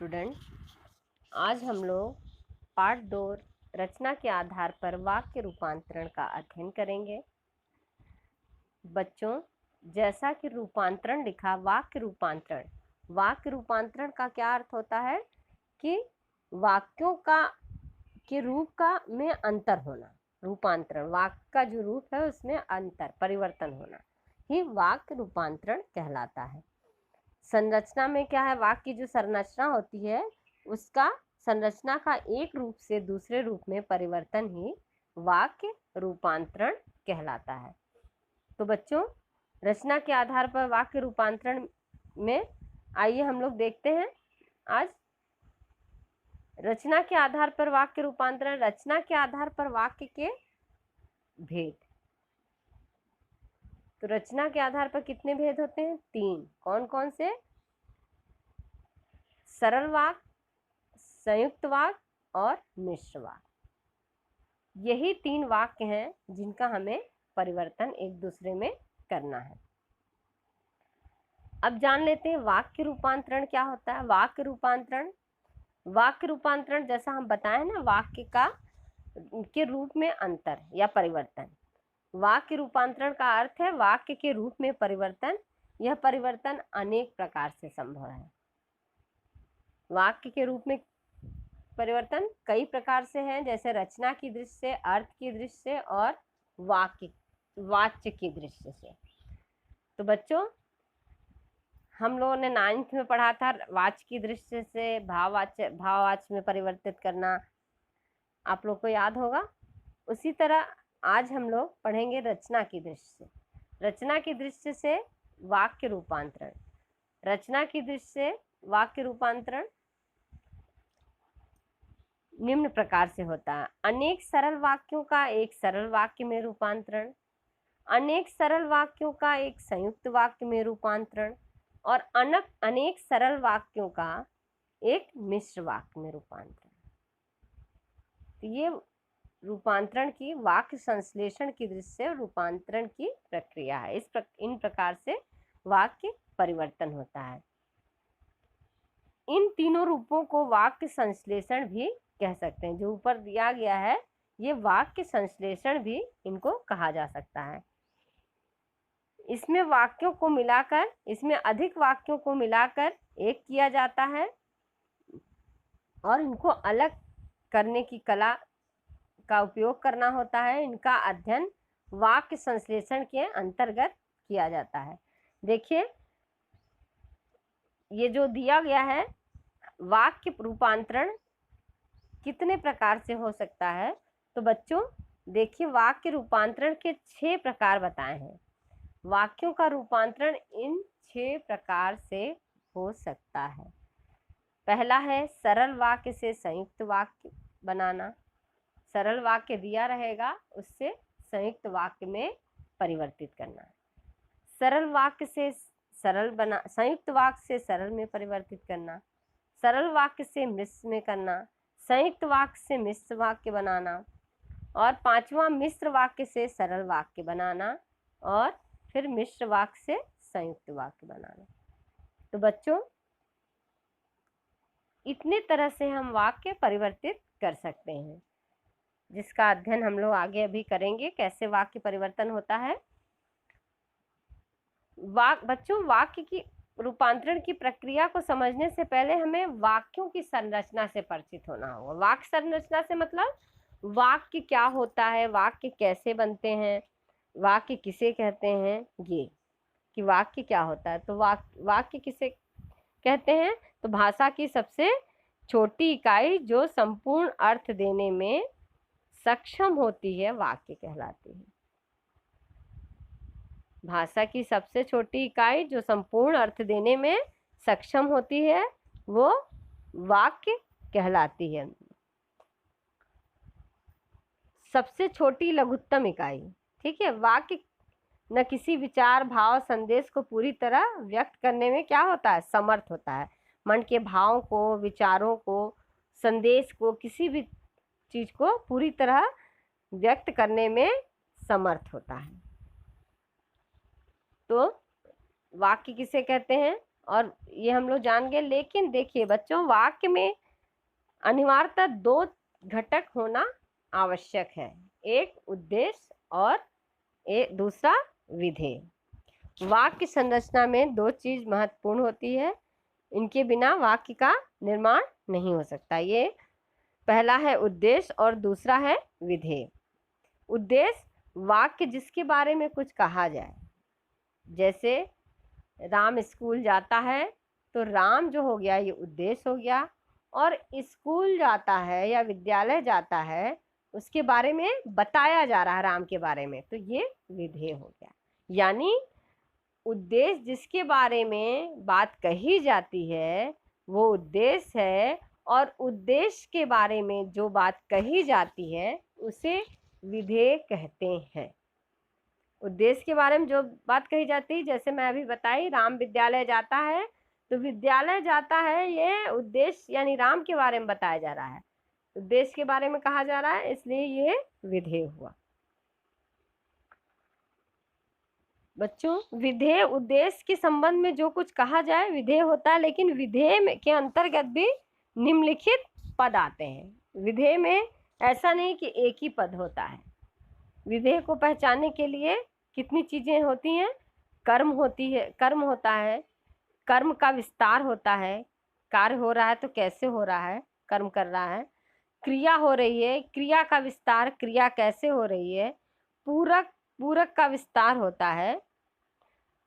Student, आज हम लोग पार्ट 2 रचना के आधार पर वाक्य रूपांतरण का अध्ययन करेंगे। बच्चों, जैसा कि रूपांतरण लिखा, वाक्य रूपांतरण का क्या अर्थ होता है कि वाक्यों का के रूप का में अंतर होना। रूपांतरण, वाक्य का जो रूप है उसमें अंतर, परिवर्तन होना ही वाक्य रूपांतरण कहलाता है। संरचना में क्या है, वाक्य की जो संरचना होती है उसका संरचना का एक रूप से दूसरे रूप में परिवर्तन ही वाक्य रूपांतरण कहलाता है। तो बच्चों, रचना के आधार पर वाक्य रूपांतरण में आइए हम लोग देखते हैं आज रचना के आधार पर वाक्य रूपांतरण। रचना के आधार पर वाक्य के भेद। तो रचना के आधार पर कितने भेद होते हैं? 3। कौन कौन से? सरल वाक्य, संयुक्त वाक्य और मिश्र वाक्य। यही 3 वाक्य हैं जिनका हमें परिवर्तन एक दूसरे में करना है। अब जान लेते हैं वाक्य रूपांतरण क्या होता है। वाक्य रूपांतरण जैसा हम बताए ना, वाक्य का के रूप में अंतर या परिवर्तन। वाक्य रूपांतरण का अर्थ है वाक्य के रूप में परिवर्तन। यह परिवर्तन अनेक प्रकार से संभव है। वाक्य के रूप में परिवर्तन कई प्रकार से हैं, जैसे रचना की दृष्टि से, अर्थ की दृष्टि से और वाच्य की दृष्टि से। तो बच्चों, हम लोगों ने 9th में पढ़ा था वाच्य की दृष्टि से भाववाच्य में परिवर्तित करना, आप लोग को याद होगा। उसी तरह आज हम लोग पढ़ेंगे रचना की दृष्टि से। रचना की दृष्टि से वाक्य रूपांतरण। रचना की दृष्टि से वाक्य रूपांतरण निम्न प्रकार से होता है। अनेक सरल वाक्यों का एक सरल वाक्य में रूपांतरण, अनेक सरल वाक्यों का एक संयुक्त वाक्य में रूपांतरण और अनेक सरल वाक्यों का एक मिश्र वाक्य में रूपांतरण। तो ये रूपांतरण की, वाक्य संश्लेषण की दृष्टि से रूपांतरण की प्रक्रिया है। इन प्रकार से वाक्य परिवर्तन होता है। इन तीनों रूपों को वाक्य संश्लेषण भी कह सकते हैं। जो ऊपर दिया गया है ये वाक्य संश्लेषण भी इनको कहा जा सकता है। इसमें वाक्यों को मिलाकर, इसमें अधिक वाक्यों को मिलाकर एक किया जाता है और इनको अलग करने की कला का उपयोग करना होता है। इनका अध्ययन वाक्य संश्लेषण के अंतर्गत किया जाता है। देखिए, ये जो दिया गया है वाक्य रूपांतरण कितने प्रकार से हो सकता है। तो बच्चों देखिए, वाक्य रूपांतरण के 6 प्रकार बताए हैं। वाक्यों का रूपांतरण इन 6 प्रकार से हो सकता है। पहला है सरल वाक्य से संयुक्त वाक्य बनाना। सरल वाक्य दिया रहेगा, उससे संयुक्त वाक्य में परिवर्तित करना। सरल वाक्य से संयुक्त वाक्य से सरल में परिवर्तित करना। सरल वाक्य से मिश्र में करना। संयुक्त वाक्य से मिश्र वाक्य बनाना। और 5वां मिश्र वाक्य से सरल वाक्य बनाना और फिर मिश्र वाक्य से संयुक्त वाक्य बनाना। तो बच्चों, इतने तरह से हम वाक्य परिवर्तित कर सकते हैं, जिसका अध्ययन हम लोग आगे अभी करेंगे, कैसे वाक्य परिवर्तन होता है। बच्चों, वाक्य की रूपांतरण की प्रक्रिया को समझने से पहले हमें वाक्यों की संरचना से परिचित होना होगा। वाक्य संरचना से मतलब वाक्य क्या होता है, वाक्य कैसे बनते हैं, वाक्य किसे कहते हैं, ये कि वाक्य क्या होता है। तो वाक्य किसे कहते हैं? तो भाषा की सबसे छोटी इकाई जो संपूर्ण अर्थ देने में सक्षम होती है, वाक्य कहलाती है। भाषा की सबसे छोटी इकाई जो संपूर्ण अर्थ देने में सक्षम होती है, वो वाक्य कहलाती है। सबसे छोटी लघुत्तम इकाई, ठीक है। वाक्य न किसी विचार, भाव, संदेश को पूरी तरह व्यक्त करने में क्या होता है? समर्थ होता है। मन के भावों को, विचारों को, संदेश को, किसी भी चीज को पूरी तरह व्यक्त करने में समर्थ होता है। तो वाक्य किसे कहते हैं? और ये हम लोग जान गए। लेकिन देखिए बच्चों, वाक्य में अनिवार्यतः दो घटक होना आवश्यक है, एक उद्देश्य और एक दूसरा विधेय। वाक्य संरचना में दो चीज महत्वपूर्ण होती है, इनके बिना वाक्य का निर्माण नहीं हो सकता। ये पहला है उद्देश्य और दूसरा है विधेय। उद्देश्य वाक्य जिसके बारे में कुछ कहा जाए, जैसे राम स्कूल जाता है, तो राम जो हो गया ये उद्देश्य हो गया, और स्कूल जाता है या विद्यालय जाता है उसके बारे में बताया जा रहा है राम के बारे में, तो ये विधेय हो गया। यानी उद्देश्य जिसके बारे में बात कही जाती है वो उद्देश्य है, और उद्देश्य के बारे में जो बात कही जाती है उसे विधेय कहते हैं। उद्देश्य के बारे में जो बात कही जाती है, जैसे मैं अभी बताई, राम विद्यालय जाता है, तो विद्यालय जाता है ये उद्देश्य यानी राम के बारे में बताया जा रहा है, उद्देश्य के बारे में कहा जा रहा है, इसलिए ये विधेय हुआ। बच्चों, विधेय उद्देश्य के संबंध में जो कुछ कहा जाए विधेय होता है, लेकिन विधेय के अंतर्गत भी निम्नलिखित पद आते हैं। विधेय में ऐसा नहीं कि एक ही पद होता है। विधेय को पहचानने के लिए कितनी चीजें होती हैं, कर्म होती है, कर्म होता है, कर्म का विस्तार होता है, कार्य हो रहा है तो कैसे हो रहा है, कर्म कर रहा है, क्रिया हो रही है, क्रिया का विस्तार, क्रिया कैसे हो रही है, पूरक, पूरक का विस्तार होता है,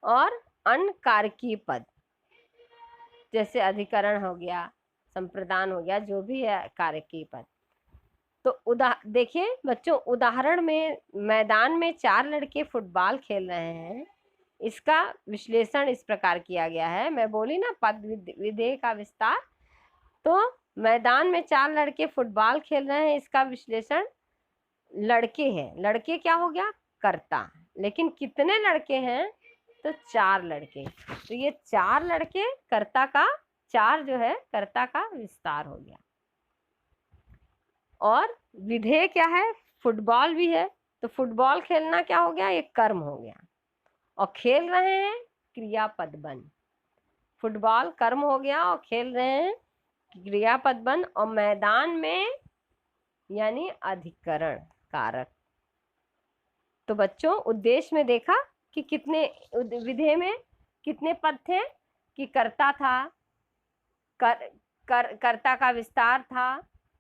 और अन्य कारकीय पद जैसे अधिकरण हो गया, संप्रदान हो गया, जो भी है कारकीय पद। तो देखिए बच्चों, उदाहरण में मैदान में 4 लड़के फुटबॉल खेल रहे हैं, इसका विश्लेषण इस प्रकार किया गया है। मैं बोली ना पद विधेय का विस्तार, तो मैदान में 4 लड़के फुटबॉल खेल रहे हैं, इसका विश्लेषण लड़के हैं, लड़के क्या हो गया, कर्ता, लेकिन कितने लड़के हैं, तो 4 लड़के, तो ये 4 लड़के कर्ता का, 4 जो है कर्ता का विस्तार हो गया। और विधेय क्या है, फुटबॉल भी है, तो फुटबॉल खेलना क्या हो गया, ये कर्म हो गया, और खेल रहे हैं क्रियापद बन, फुटबॉल कर्म हो गया और खेल रहे हैं क्रियापद बन, और मैदान में यानी अधिकरण कारक। तो बच्चों, उद्देश्य में देखा कि कितने, विधेय में कितने पद थे, कि कर्ता था, कर्ता का विस्तार था,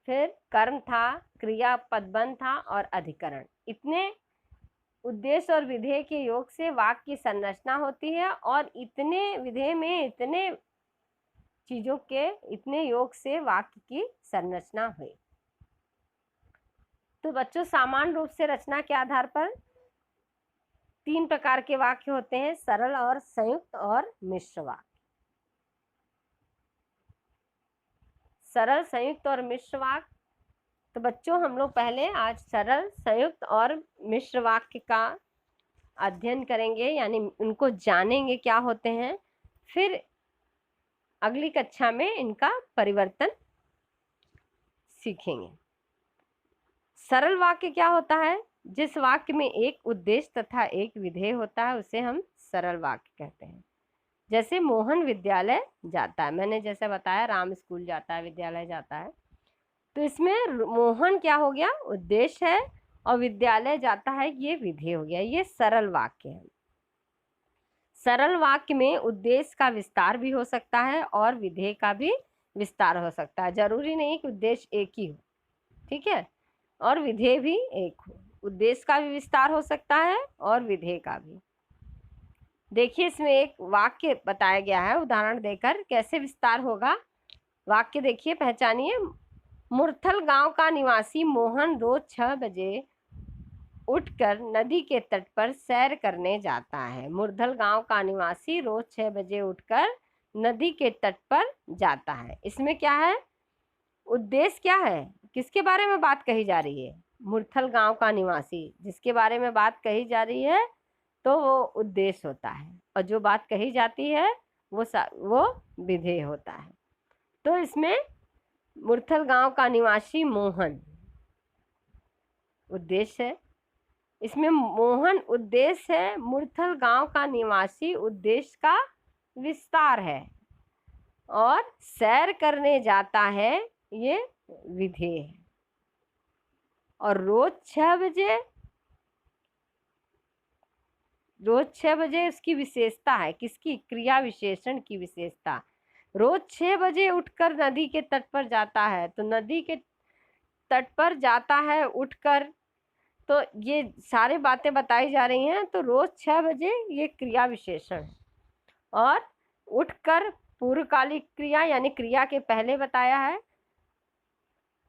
फिर कर्म था, क्रिया पदबंध था, और अधिकरण। इतने उद्देश्य और विधेय के योग से वाक्य की संरचना होती है, और इतने विधेय में इतने चीजों के इतने योग से वाक्य की संरचना हुई। तो बच्चों, सामान्य रूप से रचना के आधार पर 3 प्रकार के वाक्य होते हैं, सरल और संयुक्त और मिश्र वाक्य। सरल, संयुक्त और मिश्र वाक्य। तो बच्चों, हम लोग पहले आज सरल, संयुक्त और मिश्र वाक्य का अध्ययन करेंगे, यानी उनको जानेंगे क्या होते हैं, फिर अगली कक्षा में इनका परिवर्तन सीखेंगे। सरल वाक्य क्या होता है, जिस वाक्य में एक उद्देश्य तथा एक विधेय होता है उसे हम सरल वाक्य कहते हैं। जैसे मोहन विद्यालय जाता है, मैंने जैसे बताया राम स्कूल जाता है, विद्यालय जाता है, तो इसमें मोहन क्या हो गया, उद्देश्य है, और विद्यालय जाता है ये विधेय हो गया। ये सरल वाक्य है। सरल वाक्य में उद्देश्य का विस्तार भी हो सकता है और विधेय का भी विस्तार हो सकता है, जरूरी नहीं कि उद्देश्य एक ही हो, ठीक है, और विधेय भी एक हो। उद्देश्य का भी विस्तार हो सकता है और विधेय का भी। देखिए, इसमें एक वाक्य बताया गया है उदाहरण देकर, कैसे विस्तार होगा। वाक्य देखिए, पहचानिए। मुरथल गांव का निवासी मोहन रोज 6 बजे उठकर नदी के तट पर सैर करने जाता है। मुरथल गांव का निवासी रोज 6 बजे उठकर नदी के तट पर जाता है। इसमें क्या है, उद्देश्य क्या है, किसके बारे में बात कही जा रही है, मुरथल गांव का निवासी जिसके बारे में बात कही जा रही है, तो वो उद्देश्य होता है, और जो बात कही जाती है वो विधेय होता है। तो इसमें मुरथल गांव का निवासी मोहन उद्देश्य है, इसमें मोहन उद्देश्य है, मुरथल गांव का निवासी उद्देश्य का विस्तार है, और सैर करने जाता है, ये विधेय है। और रोज 6 बजे उसकी विशेषता है, किसकी? क्रिया विशेषण की विशेषता। रोज 6 बजे उठकर नदी के तट पर जाता है, तो नदी के तट पर जाता है उठकर, तो ये सारी बातें बताई जा रही हैं। तो रोज 6 बजे ये क्रिया विशेषण है। और उठकर पूर्वकालिक क्रिया यानी क्रिया के पहले बताया है।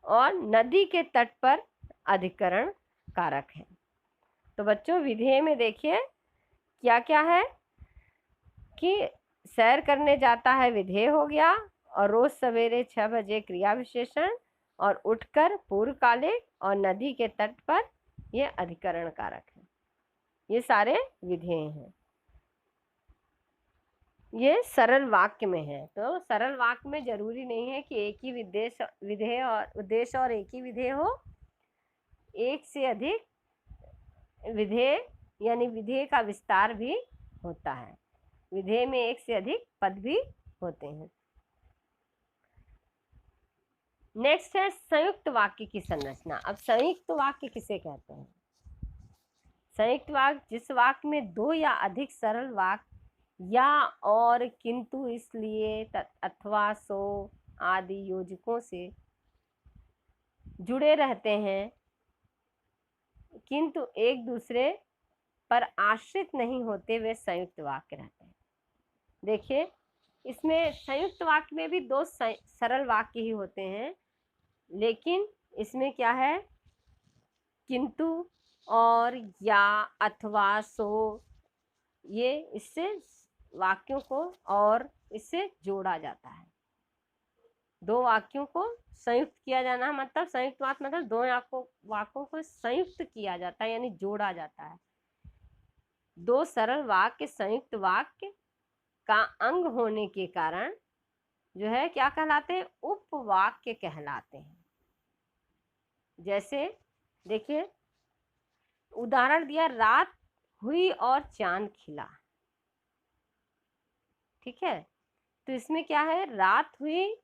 और नदी के तट पर अधिकरण कारक है। तो बच्चों विधेय में देखिए क्या क्या है कि सैर करने जाता है विधेय हो गया, और रोज सवेरे 6 बजे क्रिया विशेषण, और उठकर पूर्वकालिक, और नदी के तट पर ये अधिकरण कारक है। ये सारे विधेय हैं। ये सरल वाक्य में है। तो सरल वाक्य में जरूरी नहीं है कि एक ही विधेय और उद्देश्य और एक ही विधेय हो। एक से अधिक विधेय यानी विधेय का विस्तार भी होता है। विधेय में एक से अधिक पद भी होते हैं। नेक्स्ट है संयुक्त वाक्य की संरचना। अब संयुक्त वाक्य किसे कहते हैं? संयुक्त वाक्य जिस वाक्य में दो या अधिक सरल वाक्य या और, किंतु, इसलिए, अथवा, सो आदि योजकों से जुड़े रहते हैं, किंतु एक दूसरे पर आश्रित नहीं होते, वे संयुक्त वाक्य रहते हैं। देखिए इसमें संयुक्त वाक्य में भी दो सरल वाक्य ही होते हैं, लेकिन इसमें क्या है? किंतु और, या, अथवा, सो, ये इससे वाक्यों को और इससे जोड़ा जाता है। दो वाक्यों को संयुक्त किया जाना, मतलब संयुक्त वाक्य मतलब दो वाक्यों को संयुक्त किया जाता है यानी जोड़ा जाता है। दो सरल वाक्य संयुक्त वाक्य का अंग होने के कारण जो है क्या कहलाते हैं? उपवाक्य कहलाते हैं। जैसे देखिए उदाहरण दिया, रात हुई और चांद खिला। ठीक है, तो इसमें क्या है? रात हुई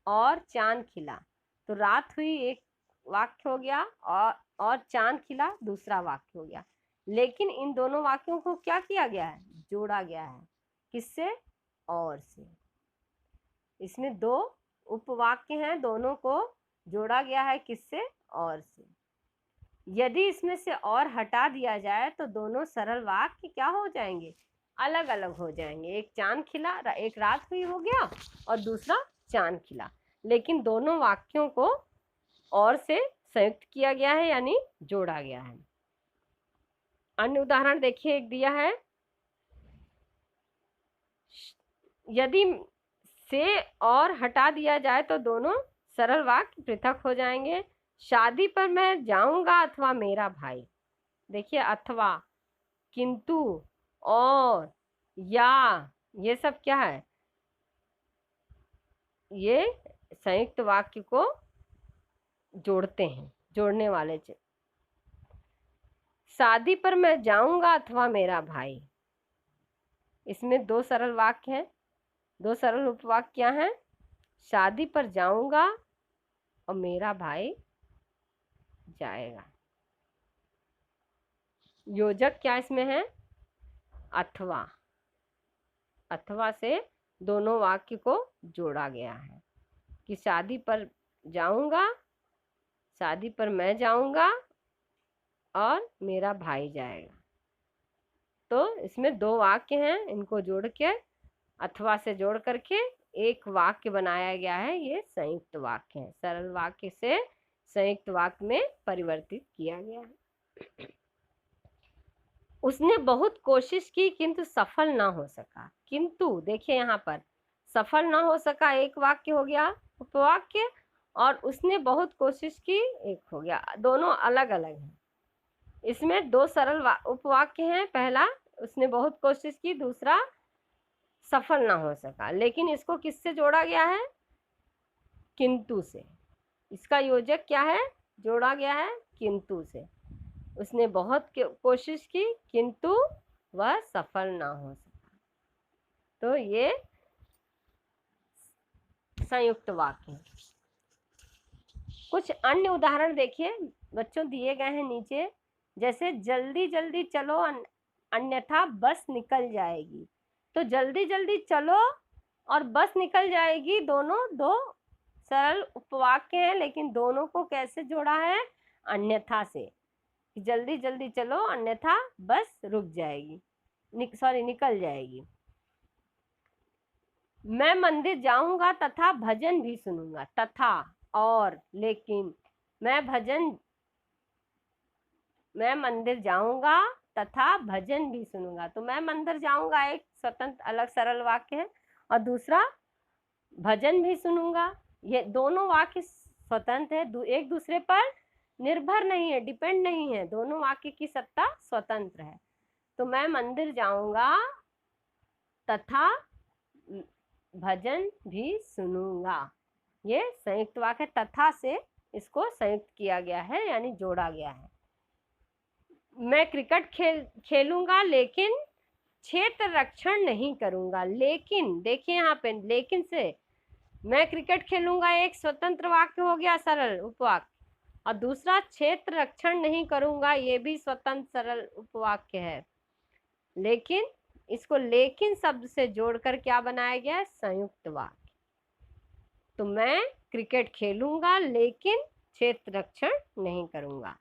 और चांद खिला। तो रात हुई एक वाक्य हो गया, और चांद खिला दूसरा वाक्य हो गया। लेकिन इन दोनों वाक्यों को क्या किया गया है? जोड़ा गया है। किससे? और से। इसमें दो उपवाक्य हैं, दोनों को जोड़ा गया है। किससे? और से। यदि इसमें से और हटा दिया जाए तो दोनों सरल वाक्य क्या हो जाएंगे? अलग अलग हो जाएंगे। एक चांद खिला, एक रात हुई हो गया, और दूसरा चांद खिला। लेकिन दोनों वाक्यों को और से संयुक्त किया गया है यानी जोड़ा गया है। अन्य उदाहरण देखिए, एक दिया है, यदि से और हटा दिया जाए तो दोनों सरल वाक्य पृथक हो जाएंगे। शादी पर मैं जाऊंगा अथवा मेरा भाई। देखिए अथवा, किंतु, और, या, ये सब क्या है? ये संयुक्त वाक्य को जोड़ते हैं, जोड़ने वाले। शादी पर मैं जाऊंगा अथवा मेरा भाई, इसमें दो सरल वाक्य हैं, दो सरल उपवाक्य क्या हैं? शादी पर जाऊंगा और मेरा भाई जाएगा। योजक क्या इसमें है? अथवा। अथवा से दोनों वाक्य को जोड़ा गया है कि शादी पर जाऊंगा, शादी पर मैं जाऊंगा और मेरा भाई जाएगा। तो इसमें दो वाक्य हैं, इनको जोड़ के अथवा से जोड़ करके एक वाक्य बनाया गया है। ये संयुक्त वाक्य है। सरल वाक्य से संयुक्त वाक्य में परिवर्तित किया गया है। उसने बहुत कोशिश की किंतु सफल ना हो सका। किंतु देखिए यहाँ पर सफल ना हो सका एक वाक्य हो गया उपवाक्य, और उसने बहुत कोशिश की एक हो गया। दोनों अलग अलग हैं। इसमें दो सरल उपवाक्य हैं, पहला उसने बहुत कोशिश की, दूसरा सफल ना हो सका। लेकिन इसको किससे जोड़ा गया है? किंतु से। इसका योजक क्या है? जोड़ा गया है किंतु से। उसने बहुत कोशिश की किंतु वह सफल ना हो सका। तो ये संयुक्त वाक्य। कुछ अन्य उदाहरण देखिए बच्चों दिए गए हैं नीचे, जैसे जल्दी जल्दी चलो अन्यथा बस निकल जाएगी। तो जल्दी जल्दी चलो और बस निकल जाएगी, दोनों दो सरल उपवाक्य हैं, लेकिन दोनों को कैसे जोड़ा है? अन्यथा से। जल्दी जल्दी चलो अन्यथा बस रुक जाएगी, निकल जाएगी। मैं मंदिर जाऊंगा तथा भजन भी सुनूंगा। तथा और लेकिन। मैं मंदिर जाऊंगा तथा भजन भी सुनूंगा। तो मैं मंदिर जाऊंगा एक स्वतंत्र अलग सरल वाक्य है, और दूसरा भजन भी सुनूंगा। ये दोनों वाक्य स्वतंत्र है, एक दूसरे पर निर्भर नहीं है, डिपेंड नहीं है, दोनों वाक्य की सत्ता स्वतंत्र है। तो मैं मंदिर जाऊंगा तथा भजन भी सुनूंगा, ये संयुक्त वाक्य। तथा से इसको संयुक्त किया गया है, यानी जोड़ा गया है। मैं क्रिकेट खेलूंगा लेकिन क्षेत्र रक्षण नहीं करूंगा। लेकिन देखिए यहाँ पे लेकिन से मैं क्रिकेट खेलूंगा एक स्वतंत्र वाक्य हो गया, सरल उपवाक्य, और दूसरा क्षेत्र रक्षण नहीं करूंगा, ये भी स्वतंत्र सरल उपवाक्य है। लेकिन इसको लेकिन शब्द से जोड़कर क्या बनाया गया है? संयुक्त वाक्य। तो मैं क्रिकेट खेलूंगा लेकिन क्षेत्र रक्षण नहीं करूंगा।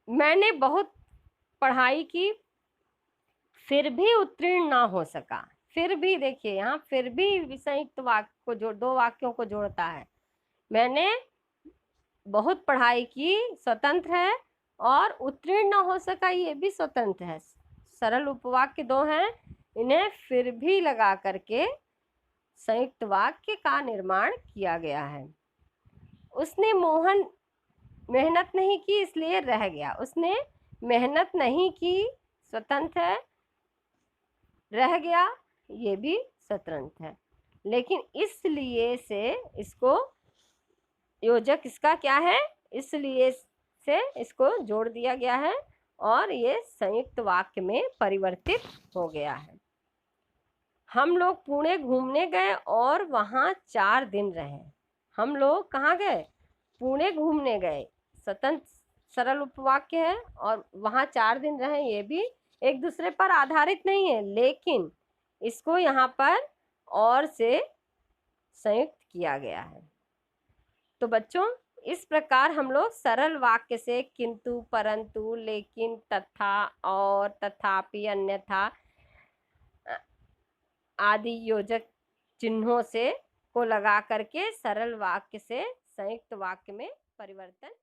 मैंने बहुत पढ़ाई की फिर भी उत्तीर्ण ना हो सका। फिर भी देखिए यहाँ फिर भी संयुक्त वाक्य को दो वाक्यों को जोड़ता है। मैंने बहुत पढ़ाई की स्वतंत्र है, और उत्तीर्ण ना हो सका ये भी स्वतंत्र है। सरल उपवाक्य दो हैं, इन्हें फिर भी लगा करके संयुक्त वाक्य का निर्माण किया गया है। उसने मोहन मेहनत नहीं की इसलिए रह गया। उसने मेहनत नहीं की स्वतंत्र है, रह गया ये भी स्वतंत्र है। लेकिन इसलिए से इसको योजक इसका क्या है? इसलिए से इसको जोड़ दिया गया है, और ये संयुक्त वाक्य में परिवर्तित हो गया है। हम लोग पुणे घूमने गए और वहाँ 4 दिन रहे। हम लोग कहाँ गए? पुणे घूमने गए, स्वतंत्र सरल उपवाक्य है, और वहाँ 4 दिन रहे, ये भी एक दूसरे पर आधारित नहीं है, लेकिन इसको यहाँ पर और से संयुक्त किया गया है। तो बच्चों इस प्रकार हम लोग सरल वाक्य से किंतु, परंतु, लेकिन, तथा, और, तथापि, अन्यथा आदि योजक चिन्हों से को लगा करके सरल वाक्य से संयुक्त वाक्य में परिवर्तन